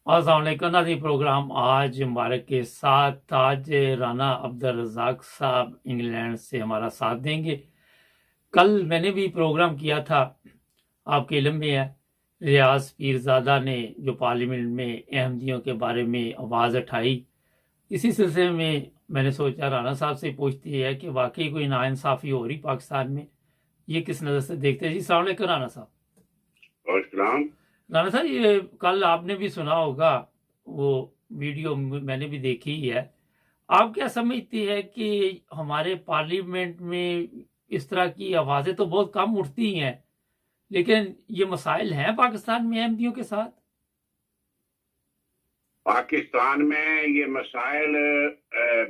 अस्सलाम वालेकुम नाज़रीन। प्रोग्राम आज मुबारक के साथ आज राना अब्दुल रज़ाक साहब इंग्लैंड से हमारा साथ देंगे। कल मैंने भी प्रोग्राम किया था, आपके इल्म में है, रियाज पीरज़ादा ने जो पार्लियामेंट में अहमदियों के बारे में आवाज़ उठाई। इसी सिलसिले में मैंने सोचा राना साहब से पूछती है कि वाकई कोई नाइंसाफ़ी हो रही पाकिस्तान में, ये किस नज़र से देखते हैं। जी अस्सलाम वालेकुम राना साहब। राना साहब, ये कल आपने भी सुना होगा, वो वीडियो मैंने भी देखी ही है। आप क्या समझती है कि हमारे पार्लियामेंट में इस तरह की आवाज़ें तो बहुत कम उठती हैं, लेकिन ये मसाइल हैं पाकिस्तान में अहमदियों के साथ? पाकिस्तान में ये मसाइल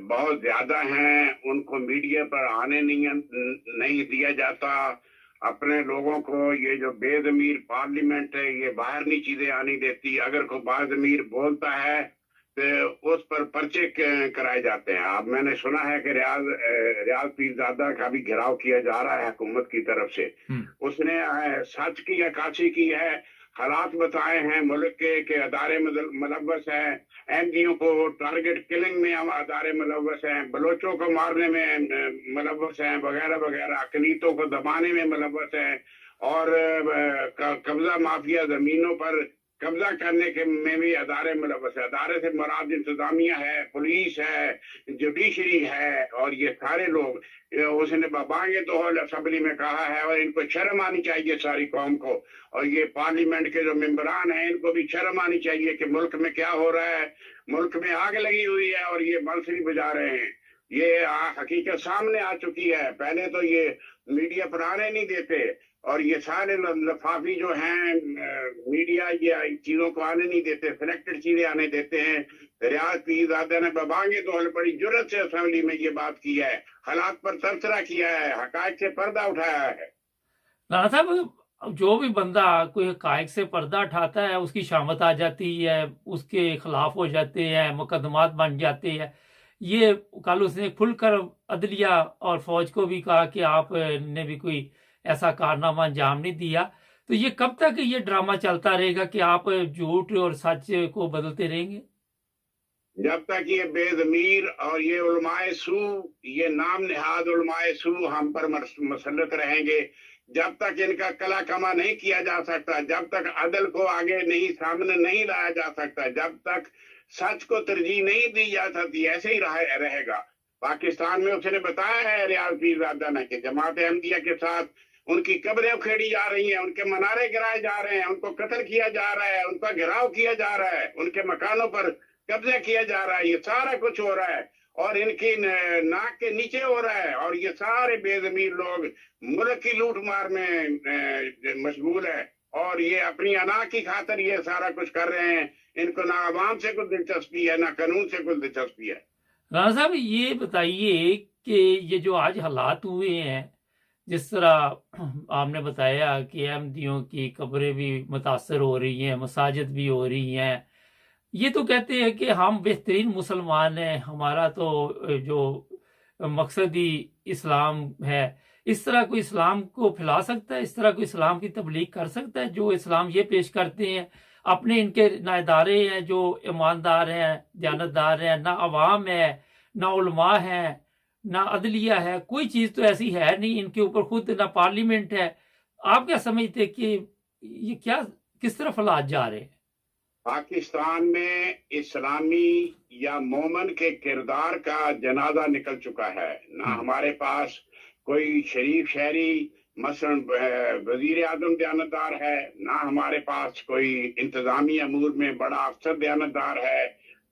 बहुत ज्यादा हैं, उनको मीडिया पर आने नहीं दिया जाता। अपने लोगों को ये जो बेज़मीर पार्लियामेंट है ये बाहर नहीं चीजें आनी देती। अगर कोई बेज़मीर बोलता है तो उस पर पर्चे कराए जाते हैं। अब मैंने सुना है कि रियाज पीरज़ादा का भी घेराव किया जा रहा है हुकूमत की तरफ से। उसने सच की अक्कासी की है, हालात बताए हैं मुल्क के अदारे मुलव्वस हैं, एमपीओ को टारगेट किलिंग में हम अदारे मुलव्वस हैं, बलोचों को मारने में मुलव्वस हैं, वगैरह वगैरह, अकलीतों को दबाने में मुलव्वस हैं, और कब्जा माफिया जमीनों पर कब्जा करने के में भी अदारे मुलव्वस है। अदारे से मुराद इंतजामिया है, पुलिस है, जुडिशरी है, और ये सारे लोग। उसने बांगे तो होल असेंबली में कहा है, और इनको शर्म आनी चाहिए सारी कौम को, और ये पार्लियामेंट के जो मेंबरान हैं इनको भी शर्म आनी चाहिए कि मुल्क में क्या हो रहा है। मुल्क में आग लगी हुई है और ये बंसरी बजा रहे हैं। ये हकीकत सामने आ चुकी है। पहले तो ये मीडिया पर आने नहीं देते, और ये सारे लफाफी जो हैं मीडिया ये चीजों को आने नहीं देते, सिलेक्टेड चीजें आने देते हैं। रियाज पीरज़ादा ने बबांगे तो बड़ी जुर्रत से असेंबली में ये बात की है, हालात पर तबसरा किया है, हकायक से पर्दा उठाया है। राना साहब, जो भी बंदा कोई हकायक से पर्दा उठाता है उसकी शामत आ जाती है, उसके खिलाफ हो जाते हैं, मुकदमात बन जाते हैं। ये कल उसने खुलकर अदलिया और फौज को भी कहा कि आपने भी कोई ऐसा कारनामा अंजाम नहीं दिया। तो ये कब तक ये ड्रामा चलता रहेगा कि आप झूठ और सच को बदलते रहेंगे? जब तक ये बेज़मीर और ये उलमाए सू, ये नाम निहाद उलमाए सू हम पर मसलत रहेंगे, जब तक इनका कला कमा नहीं किया जा सकता, जब तक अदल को आगे नहीं सामने नहीं लाया जा सकता, जब तक सच को तरजीह नहीं दी जा सकती, ऐसे ही रहेगा। पाकिस्तान में उसने बताया है रियाज पीरज़ादा ने कि जमात अहमदिया के साथ उनकी कब्रें उखेड़ी जा रही हैं, उनके मनारे गिराए जा रहे हैं, उनको कत्ल किया जा रहा है, उनका घेराव किया जा रहा है, उनके मकानों पर कब्जा किया जा रहा है। ये सारा कुछ हो रहा है और इनकी नाक के नीचे हो रहा है, और ये सारे बेज़मीर लोग मुल्क की लूट मार में मशगूल है, और ये अपनी अना की खातिर ये सारा कुछ कर रहे हैं। इनको ना आवाम से कुछ दिलचस्पी है, ना कानून से कुछ दिलचस्पी है। राना साहब, ये बताइए कि ये जो आज हालात हुए हैं, जिस तरह आपने बताया कि अहमदियों की कब्रें भी मुतासर हो रही हैं, मसाजिद भी हो रही हैं, ये तो कहते हैं कि हम बेहतरीन मुसलमान हैं, हमारा तो जो मकसद ही इस्लाम है। इस तरह कोई इस्लाम को फैला सकता है? इस तरह कोई इस्लाम की तबलीग कर सकता है जो इस्लाम ये पेश करते हैं? अपने इनके ना इदारे हैं जो ईमानदार हैं, दयानतदार हैं, ना अवाम है, ना उलमा है, ना अदलिया है, कोई चीज़ तो ऐसी है नहीं इनके ऊपर, खुद ना पार्लियामेंट है। आप क्या समझते कि ये क्या किस तरफ हालात जा रहे हैं? पाकिस्तान में इस्लामी या मोमन के किरदार का जनाजा निकल चुका है। ना हमारे पास कोई शरीफ शहरी मसलन वजीर आजम दयानतदार है, ना हमारे पास कोई इंतजामी अमूर में बड़ा अफसर दयानतदार है,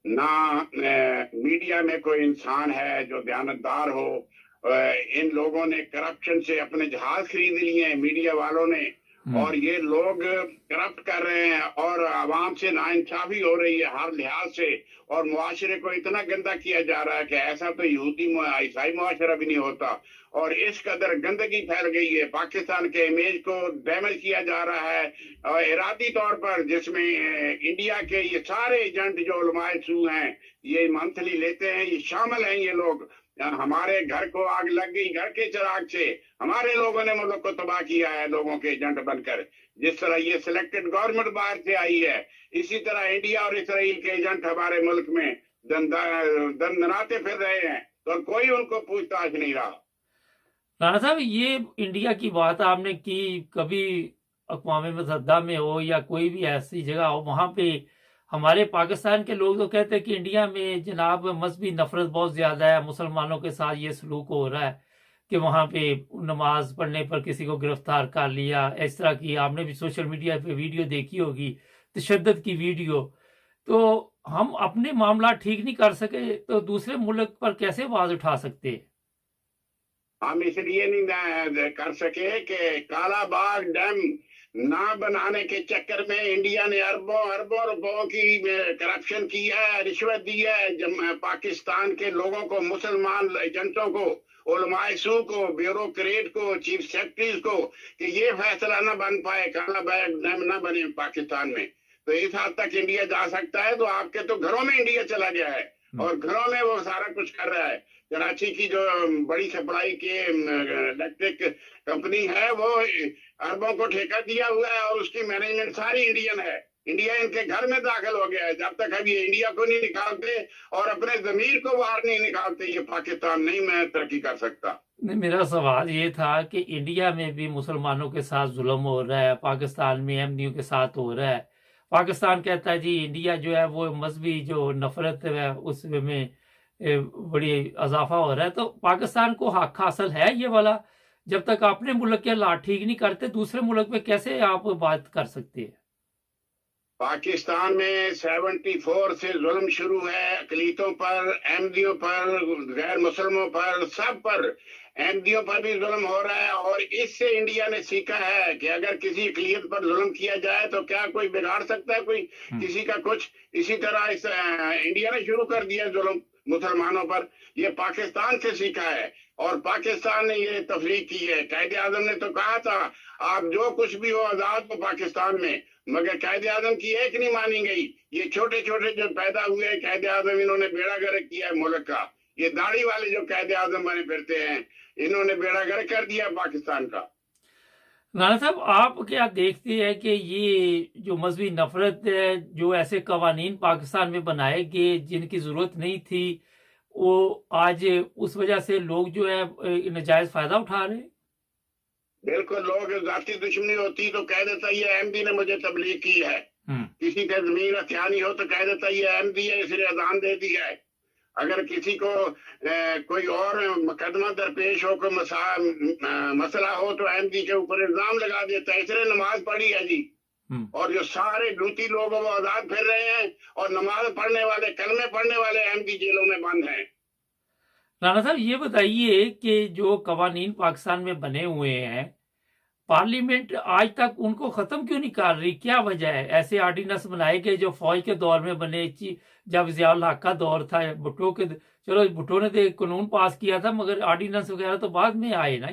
ना मीडिया में कोई इंसान है जो दयानतदार हो। इन लोगों ने करप्शन से अपने जहाज खरीद लिए हैं, मीडिया वालों ने, और ये लोग करप्ट कर रहे हैं, और आवाम से नाइंसाफी हो रही है हर लिहाज से, और मुआशरे को इतना गंदा किया जा रहा है कि ऐसा तो यहूदी ईसाई मुआशरा भी नहीं होता। और इस कदर गंदगी फैल गई है, पाकिस्तान के इमेज को डैमेज किया जा रहा है इरादी तौर पर, जिसमें इंडिया के ये सारे एजेंट जो उलमाए सू हैं, ये मंथली लेते हैं, ये शामिल हैं। ये लोग, हमारे घर को आग लग गई घर के चिराग से, हमारे लोगों ने मुल्क को तबाह किया है लोगों के एजेंट बनकर। जिस तरह ये सिलेक्टेड गवर्नमेंट बाहर से आई है, इसी तरह इंडिया और इसराइल के एजेंट हमारे मुल्क में दंदनाते फिर रहे हैं, तो कोई उनको पूछताछ नहीं रहा। राणा साहब, ये इंडिया की बात आपने की, कभी अक़वाम मुत्तहिदा में हो या कोई भी ऐसी जगह हो, वहाँ पे हमारे पाकिस्तान के लोग तो कहते हैं कि इंडिया में जनाब मजहबी नफरत बहुत ज़्यादा है, मुसलमानों के साथ ये सलूक हो रहा है कि वहाँ पे नमाज पढ़ने पर किसी को गिरफ्तार कर लिया, इस तरह की आपने भी सोशल मीडिया पे वीडियो देखी होगी, तशद्दुद की वीडियो। तो हम अपने मामला ठीक नहीं कर सके तो दूसरे मुल्क पर कैसे आवाज़ उठा सकते हैं? हम इसलिए नहीं कर सके कि काला बाग डैम ना बनाने के चक्कर में इंडिया ने अरबों अरबों रुपयों की करप्शन की है, रिश्वत दी है पाकिस्तान के लोगों को, मुसलमान एजेंटों को, उलमाए सू को, ब्यूरोक्रेट को, चीफ सेक्रेटरीज को, कि ये फैसला ना बन पाए, काला बाग डैम ना बने पाकिस्तान में। तो इस हद तक इंडिया जा सकता है। तो आपके तो घरों में इंडिया चला गया है और घरों में वो सारा कुछ कर रहा है। कराची की जो बड़ी सप्लाई के इलेक्ट्रिक कंपनी है वो अरबों को ठेका दिया हुआ है और उसकी मैनेजमेंट सारी इंडियन है। इंडिया इनके घर में दाखिल हो गया है। जब तक अभी इंडिया को नहीं निकालते और अपने जमीर को बाहर नहीं निकालते, ये पाकिस्तान नहीं मैं तरक्की कर सकता। नहीं, मेरा सवाल ये था कि इंडिया में भी मुसलमानों के साथ जुल्म हो रहा है, पाकिस्तान में अहमदियों के साथ हो रहा है। पाकिस्तान कहता है जी इंडिया जो है वो मजहबी जो नफरत है उसमें बड़ी इजाफा हो रहा है। तो पाकिस्तान को हक हासिल है ये वाला, जब तक अपने मुल्क के हालात ठीक नहीं करते दूसरे मुल्क में कैसे आप बात कर सकते हैं? पाकिस्तान में 74 से जुल्म शुरू है, अकलीतों पर, अहमदियों पर, गैर मुसलमानों पर, सब पर, अहमदियों पर भी जुल्म हो रहा है। और इससे इंडिया ने सीखा है कि अगर किसी अकलीत पर जुल्म किया जाए तो क्या कोई बिगाड़ सकता है कोई किसी का कुछ। इसी तरह इंडिया ने शुरू कर दिया जुल्म मुसलमानों पर, ये पाकिस्तान से सीखा है और पाकिस्तान ने ये तफरीक की है। कायदे आजम ने तो कहा था आप जो कुछ भी हो आजाद हो पाकिस्तान में, मगर कायदे आजम की एक नहीं मानी गई। ये छोटे छोटे जो पैदा हुए कायदे आजम, इन्होंने बेड़ा गर्क किया है मुल्क का। ये दाढ़ी वाले जो कायदे आजम बने फिरते हैं, इन्होंने बेड़ा गर्क कर दिया पाकिस्तान का। राणा साहब, आप क्या देखते हैं कि ये जो मजहबी नफरत है, जो ऐसे कवानीन पाकिस्तान में बनाए गए जिनकी जरूरत नहीं थी, वो आज उस वजह से लोग जो है नाजायज फायदा उठा रहे हैं? बिल्कुल, लोग जाती दुश्मनी होती तो कह देता ये अहमदी ने मुझे तबलीग की है। किसी का जमीन हथियानी हो तो कह देता ये अहमदी है इसलिए अजान दे दी है। अगर किसी को कोई और मुकदमा दरपेश हो, कोई मसला हो तो अहमदी के ऊपर इल्जाम लगा देता है इसलिए नमाज पढ़ी है जी। और जो सारे लूटी लोग वो आजाद फिर रहे हैं और नमाज पढ़ने वाले, कलमे पढ़ने वाले अहमदी जेलों में बंद हैं। राणा साहब, ये बताइए कि जो कवानीन पाकिस्तान में बने हुए हैं, पार्लियामेंट आज तक उनको खत्म क्यों नहीं कर रही? क्या वजह है? ऐसे ऑर्डिनेंस बनाए गए जो फौज के दौर में बने, जब ज़ियाउल हक का दौर था, भुट्टो के, चलो भुट्टो ने तो कानून पास किया था मगर ऑर्डिनेंस वगैरह तो बाद में आए ना।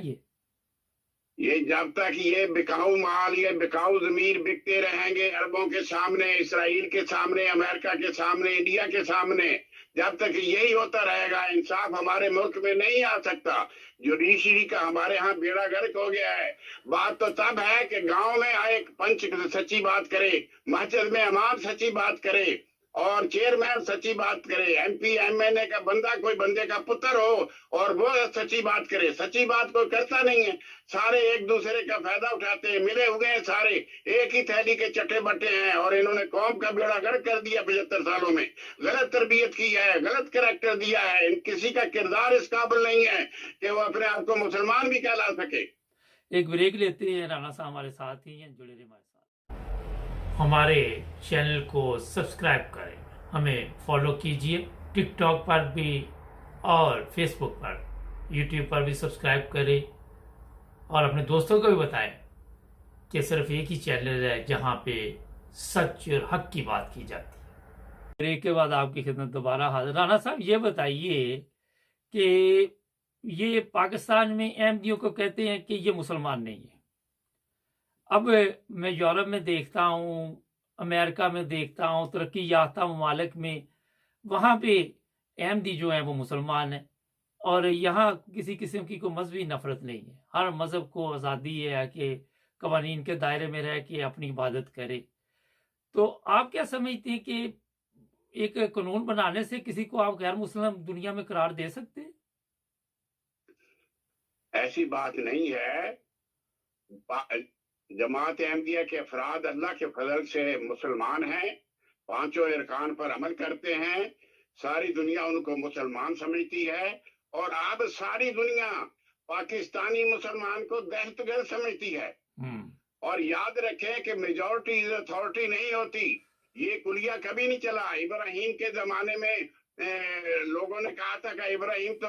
ये जब तक ये बिकाऊ माल, ये बिकाऊ जमीर बिकते रहेंगे अरबों के सामने, इसराइल के सामने, अमेरिका के सामने, इंडिया के सामने, जब तक यही होता रहेगा इंसाफ हमारे मुल्क में नहीं आ सकता। जुडिशरी का हमारे यहाँ बेड़ा गर्क हो गया है। बात तो तब है कि गांव में आए पंच सच्ची बात करे, मस्जिद में इमाम सच्ची बात करे और चेयरमैन सच्ची बात करे, एमपी एमएनए का बंदा कोई बंदे का पुत्र हो और वो सच्ची बात करे। सच्ची बात कोई करता नहीं है, सारे एक दूसरे का फायदा उठाते हैं, मिले हुए हैं, सारे एक ही थैली के चट्टे बट्टे हैं और इन्होंने कौम का बेड़ा गर्क कर दिया 75 सालों में। गलत तरबियत की है, गलत कैरेक्टर दिया है, किसी का किरदार इस काबिल नहीं है कि वो अपने आप को मुसलमान भी कहला सके। एक ब्रेक लेते हैं, राणा साहब हमारे साथ ही हैं, जुड़े रहिए हमारे साथ। हमारे चैनल को सब्सक्राइब करें, हमें फॉलो कीजिए, टिकटॉक पर भी और फेसबुक पर, यूट्यूब पर भी सब्सक्राइब करें और अपने दोस्तों को भी बताएं कि सिर्फ एक ही चैनल है जहां पे सच और हक की बात की जाती है। ब्रेक के बाद आपकी खिदमत दोबारा हाजिर। राणा साहब, ये बताइए कि ये पाकिस्तान में अहमदियों को कहते हैं कि ये मुसलमान नहीं है। अब मैं यूरोप में देखता हूँ, अमेरिका में देखता हूँ, तरक्की याफ्ता ममालिक में, वहाँ पे अहमदी जो है वो मुसलमान है और यहाँ किसी किस्म की कोई मजहबी नफरत नहीं है। हर मज़हब को आज़ादी है कि कवानीन के दायरे में रह के अपनी इबादत करे। तो आप क्या समझते हैं कि एक कानून बनाने से किसी को आप गैर मुस्लिम दुनिया में करार दे सकते हैं? ऐसी बात नहीं है। जमात अहमदिया के अफराद अल्लाह के फजल से मुसलमान हैं, पांचों अरकान पर अमल करते हैं, सारी दुनिया उनको मुसलमान समझती है, और अब सारी दुनिया पाकिस्तानी मुसलमान को दहशतगर्द समझती है। और याद रखें कि मेजॉरिटी इज अथॉरिटी नहीं होती, ये कुलिया कभी नहीं चला। इब्राहिम के जमाने में लोगों ने कहा था कि इब्राहिम तो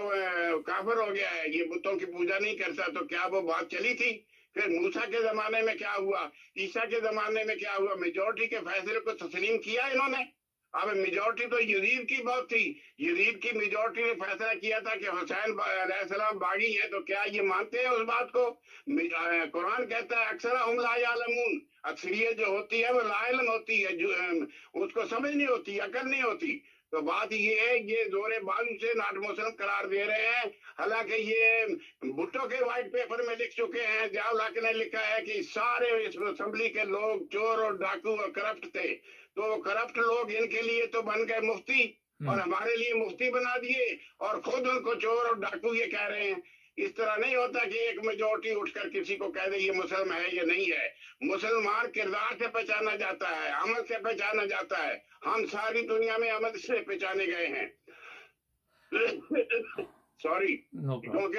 काफिर हो गया है, ये बुतों की पूजा नहीं करता, तो क्या वो बात चली थी? फिर मूसा के जमाने में क्या हुआ, ईसा के जमाने में क्या हुआ? मेजॉरिटी के फैसले को तस्लीम किया इन्होंने। अब मेजॉरिटी तो यजीद की बहुत थी, यजीद की मेजॉरिटी ने फैसला किया था कि हुसैन अलैहिस्सलाम बागी है, तो क्या ये मानते हैं उस बात को? कुरान कहता है अक्सर हम ला यालमून, अक्सरियत जो होती है वो ला इल्म होती है, जो उसको समझ नहीं होती, अकल नहीं होती। तो बात ये है, ये जोरे बाजू से नॉट मुस्लिम करार दे रहे हैं। हालांकि ये भुट्टो के व्हाइट पेपर में लिख चुके हैं, जियाउल हक ने लिखा है कि सारे इस असेंबली के लोग चोर और डाकू और करप्ट थे। तो करप्ट लोग इनके लिए तो बन गए मुफ्ती, और हमारे लिए मुफ्ती बना दिए, और खुद उनको चोर और डाकू ये कह रहे हैं। इस तरह नहीं होता कि एक मेजॉरिटी उठकर किसी को कह दे ये मुस्लिम है, ये नहीं है। मुसलमान किरदार से पहचाना जाता है, अमल से पहचाना जाता है। हम सारी दुनिया में अमल से पहचाने गए हैं। सॉरी, क्योंकि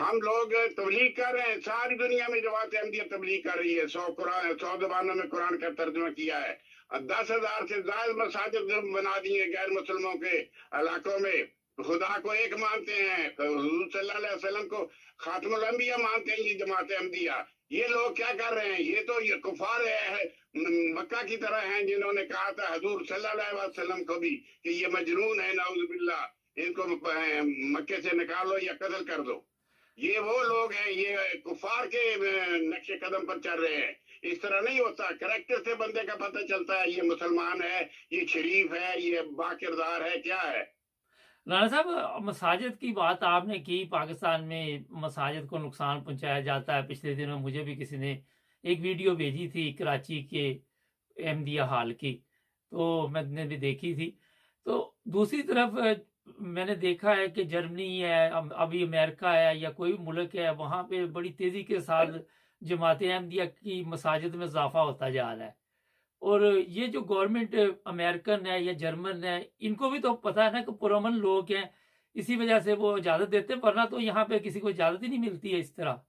हम लोग तबलीग कर रहे हैं, सारी दुनिया में जमात अहमदिया तबलीग कर रही है। 100 ज़बानों में कुरान का तर्जुमा किया है, 10,000 से ज्यादा मसाजिद बना दिए गैर मुसलमानों के इलाकों में। खुदा को एक मानते हैं, हुजूर सल्लल्लाहु अलैहि वसल्लम को खातमुल अंबिया मानते हैं ये जमात अहमदिया। ये लोग क्या कर रहे हैं? ये तो ये कुफार है मक्का की तरह हैं, जिन्होंने कहा था हुजूर सल्लल्लाहु अलैहि वसल्लम को भी कि ये मजनून है, नाउज़ बिल्लाह, इनको मक्के से निकालो या कत्ल कर दो। ये वो लोग हैं, ये कुफार के नक्शे कदम पर चल रहे हैं। इस तरह नहीं होता, करैक्टर से बंदे का पता चलता है ये मुसलमान है, ये शरीफ है, ये बाकिरदार है, क्या है। राणा साहब, मसाजिद की बात आपने की, पाकिस्तान में मसाजिद को नुकसान पहुंचाया जाता है। पिछले दिनों मुझे भी किसी ने एक वीडियो भेजी थी कराची के अहमदिया हाल की, तो मैंने भी देखी थी। तो दूसरी तरफ मैंने देखा है कि जर्मनी है, अभी अमेरिका है, या कोई मुल्क है, वहां पे बड़ी तेजी के साथ जमात अहमदिया की मसाजिद में इजाफा होता जा रहा है। और ये जो गवर्नमेंट अमेरिकन है या जर्मन है, इनको भी तो पता है ना कि पुरअमन लोग हैं, इसी वजह से वो इजाजत देते हैं, वरना तो यहाँ पे किसी को इजाजत ही नहीं मिलती है इस तरह।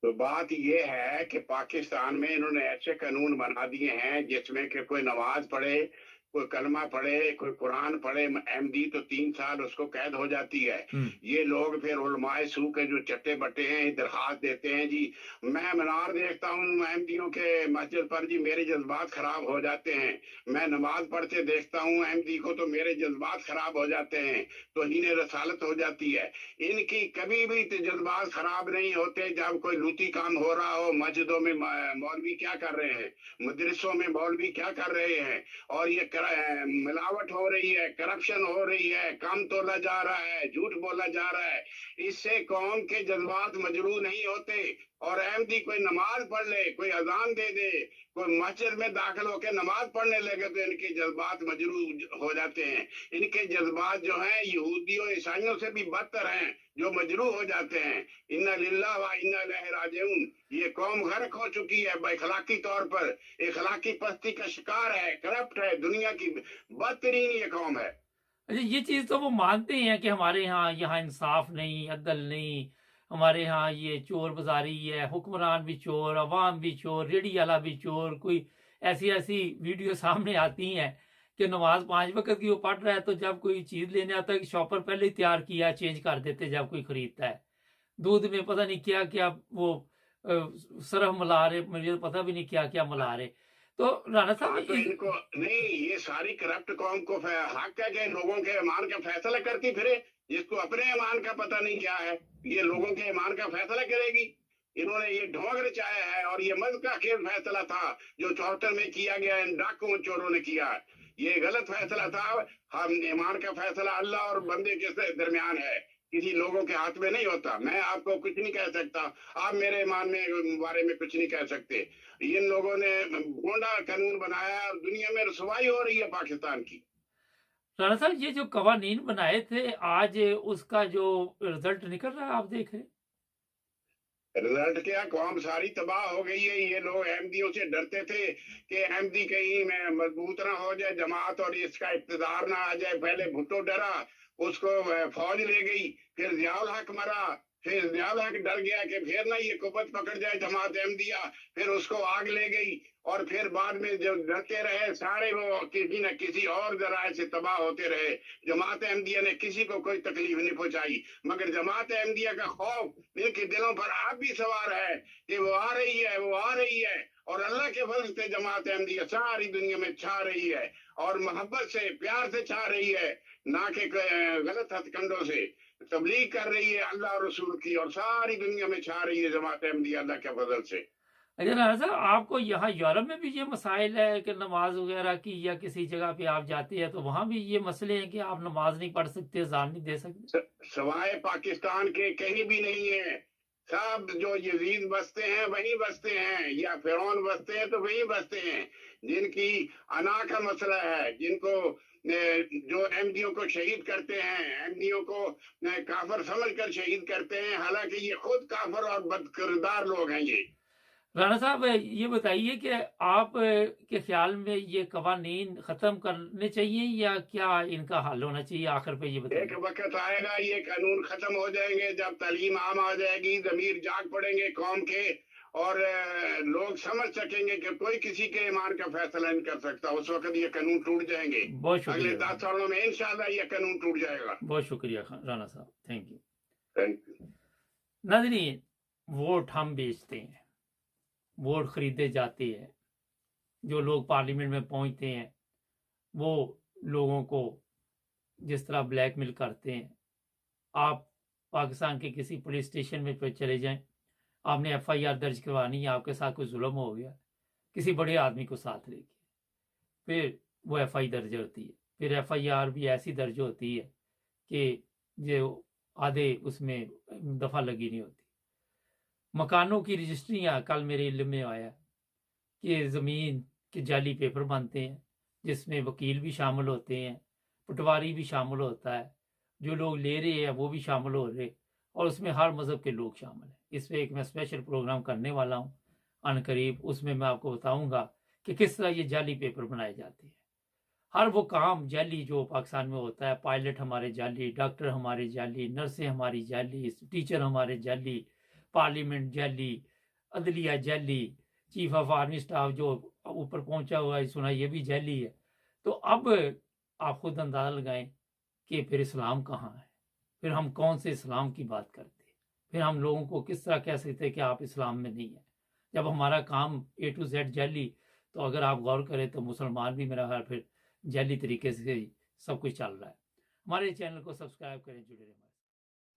तो बात ये है कि पाकिस्तान में इन्होंने ऐसे कानून बना दिए हैं जिसमें कि कोई नमाज पढ़े, कोई कलमा पढ़े, कोई कुरान पढ़े अहमदी, तो 3 साल उसको कैद हो जाती है। ये लोग फिर उलमाए सू के जो चट्टे बट्टे हैं दरखास्त देते हैं, जी मैं मीनार देखता हूँ अहमदियों के मस्जिद पर, जी मेरे जज्बात खराब हो जाते हैं। मैं नमाज पढ़ते देखता हूँ अहमदी को, तो मेरे जज्बात खराब हो जाते हैं, तो इन्हें रसालत हो जाती है। इनकी कभी भी जज्बात खराब नहीं होते जब कोई लूटी काम हो रहा हो। मस्जिदों में मौलवी क्या कर रहे हैं, मदरसों में मौलवी क्या कर रहे हैं, और ये मिलावट हो रही है, करप्शन हो रही है, काम तोला जा रहा है, झूठ बोला जा रहा है। इससे कौम के जज्बात मजरू नहीं होते। और अहमदी कोई नमाज पढ़ ले, कोई अजान दे दे, कोई मस्जिद में दाखिल होकर नमाज पढ़ने लगे, तो इनके जज्बात मजरू हो जाते हैं। इनके जज्बात जो हैं यहूदियों ईसाइयों से भी बदतर हैं, जो मजरू हो जाते हैं। इन्ना लिल्लाह व इन्ना इलैहि राजिऊन। ये कौम गर्क हो चुकी है बेखलाकी तौर पर, इखलाकी पस्ती का शिकार है, करप्ट है, दुनिया की बदतरीन ये कौम है। अच्छा, ये चीज तो वो मानते हैं कि हमारे यहाँ इंसाफ नहीं, अदल नहीं, हमारे यहाँ ये चोर बाजारी है, हुक्मरान भी चोर, अवाम भी चोर, रेडी वाला भी चोर। कोई ऐसी ऐसी वीडियो सामने आती हैं कि नमाज 5 वक्त की वो पढ़ रहा है, तो जब कोई चीज लेने आता है, शॉपर पहले ही तैयार किया, चेंज कर देते जब कोई खरीदता है। दूध में पता नहीं क्या क्या वो सरफ मिला रहे, मुझे तो पता भी नहीं क्या क्या मिला रहे। तो राणा साहब, तो इनको नहीं, ये सारी करप्ट कौम को हक है कि लोगों के ईमान का फैसला करती फिरे, जिसको अपने ईमान का पता नहीं क्या है, ये लोगों के ईमान का फैसला करेगी। इन्होंने ये ढोंग रचाया है, और ये मद का खेल फैसला था जो 74 में किया गया, इन डाकुओं चोरों ने किया। ये गलत फैसला था। हम ईमान का फैसला अल्लाह और बंदे के दरमियान है। किसी लोगों के हाथ में नहीं होता। मैं आपको कुछ नहीं कह सकता, आप मेरे बारे में कुछ नहीं कह सकते। इन लोगों ने गोंडा कानून बनाया, दुनिया में रसवाई हो रही है पाकिस्तान की। राणा साहब, ये जो कवानीन बनाए थे, आज उसका जो रिजल्ट निकल रहा है आप देख रहे हैं? रिजल्ट क्या, कौम सारी तबाह हो गई है। ये लोग अहमदियों से डरते थे कि अहमदी कहीं में मजबूत ना हो जाए, जमात और इसका इक़्तिदार ना आ जाए। पहले भुट्टो डरा, उसको फौज ले गई, फिर जियाउल हक मरा, फिर जियाउल हक डर गया कि फिर ना ये कुपत पकड़ जाए जमात अहमदिया, फिर उसको आग ले गई। और फिर बाद में जो डरते रहे सारे, वो किसी न किसी और जराए से तबाह होते रहे। जमात अहमदिया ने किसी को कोई तकलीफ नहीं पहुंचाई, मगर जमात अहमदिया का खौफ इनके दिलों पर अब भी सवार है कि वो आ रही है, वो आ रही है। और अल्लाह के फजल से जमात अहमदिया सारी दुनिया में छा रही है, और मोहब्बत से, प्यार से छा रही है, ना कि गलत हथकंडों से। तबलीग कर रही है अल्लाह और रसूल की, और सारी दुनिया में छा रही है जमात अहमदिया अल्लाह के फजल से। अच्छा राणा साहब, आपको यहाँ यूरोप में भी ये मसाइल है कि नमाज वगैरह की, या किसी जगह पे आप जाते हैं तो वहां भी ये मसले हैं कि आप नमाज नहीं पढ़ सकते, अज़ान नहीं दे सकते? सवाए पाकिस्तान के कहीं भी नहीं है। सब जो यजीद बसते हैं वहीं बसते हैं, या फिरौन बसते हैं तो वहीं बसते हैं। जिनकी अना का मसला है, जिनको जो अहमदियों को शहीद करते हैं, अहमदियों को काफर समझकर शहीद करते हैं, हालांकि ये खुद काफर और बदकिरदार लोग हैं। ये राणा साहब, ये बताइए कि आप के ख्याल में ये कवानीन खत्म करने चाहिए या क्या इनका हल होना चाहिए? आखिर पे ये एक बताइए। वक्त आएगा ये कानून खत्म हो जाएंगे, जब तालीम आम आ जाएगी, जमीर जाग पड़ेंगे कौम के, और लोग समझ सकेंगे कि कोई किसी के ईमान का फैसला नहीं कर सकता। उस वक्त ये कानून टूट जाएंगे। बहुत अगले शुक्रिया। 10 सालों में इंशाल्लाह ये कानून टूट जाएगा। बहुत शुक्रिया राणा साहब, थैंक यू। Thank you. नाज़रीन, वोट हम बेचते हैं, वोट खरीदे जाते हैं। जो लोग पार्लियामेंट में पहुंचते हैं वो लोगों को जिस तरह ब्लैकमेल करते हैं। आप पाकिस्तान के किसी पुलिस स्टेशन में पे चले जाएं, आपने FIR दर्ज करवानी है, आपके साथ कोई जुल्म हो गया, किसी बड़े आदमी को साथ लेके, फिर वो FI दर्ज होती है। फिर FIR भी ऐसी दर्ज होती है कि जो आधे उसमें दफ़ा लगी नहीं होती। मकानों की रजिस्ट्रियाँ, कल मेरे इल्म में आया कि ज़मीन के जाली पेपर बनते हैं, जिसमें वकील भी शामिल होते हैं, पटवारी भी शामिल होता है, जो लोग ले रहे हैं वो भी शामिल हो रहे, और उसमें हर मज़हब के लोग शामिल हैं। इस पर एक मैं स्पेशल प्रोग्राम करने वाला हूँ अनकरीब। उसमें मैं आपको बताऊँगा कि किस तरह ये जाली पेपर बनाए जाते हैं। हर वो काम जाली जो पाकिस्तान में होता है, पायलट हमारे जाली, डॉक्टर हमारे जाली, नर्सें हमारी जाली, टीचर हमारे जाली, पार्लियामेंट जाली, अदलिया जाली, चीफ ऑफ आर्मी स्टाफ जो ऊपर पहुंचा हुआ है सुना ये भी जाली है। तो अब आप खुद अंदाजा लगाएं कि फिर इस्लाम कहाँ है, फिर हम कौन से इस्लाम की बात करते हैं, फिर हम लोगों को किस तरह कह सकते हैं कि आप इस्लाम में नहीं है, जब हमारा काम A to Z जाली। तो अगर आप गौर करें तो मुसलमान भी मेरा ख्याल फिर जाली तरीके से सब कुछ चल रहा है। हमारे चैनल को सब्सक्राइब करें, जुड़े रहें।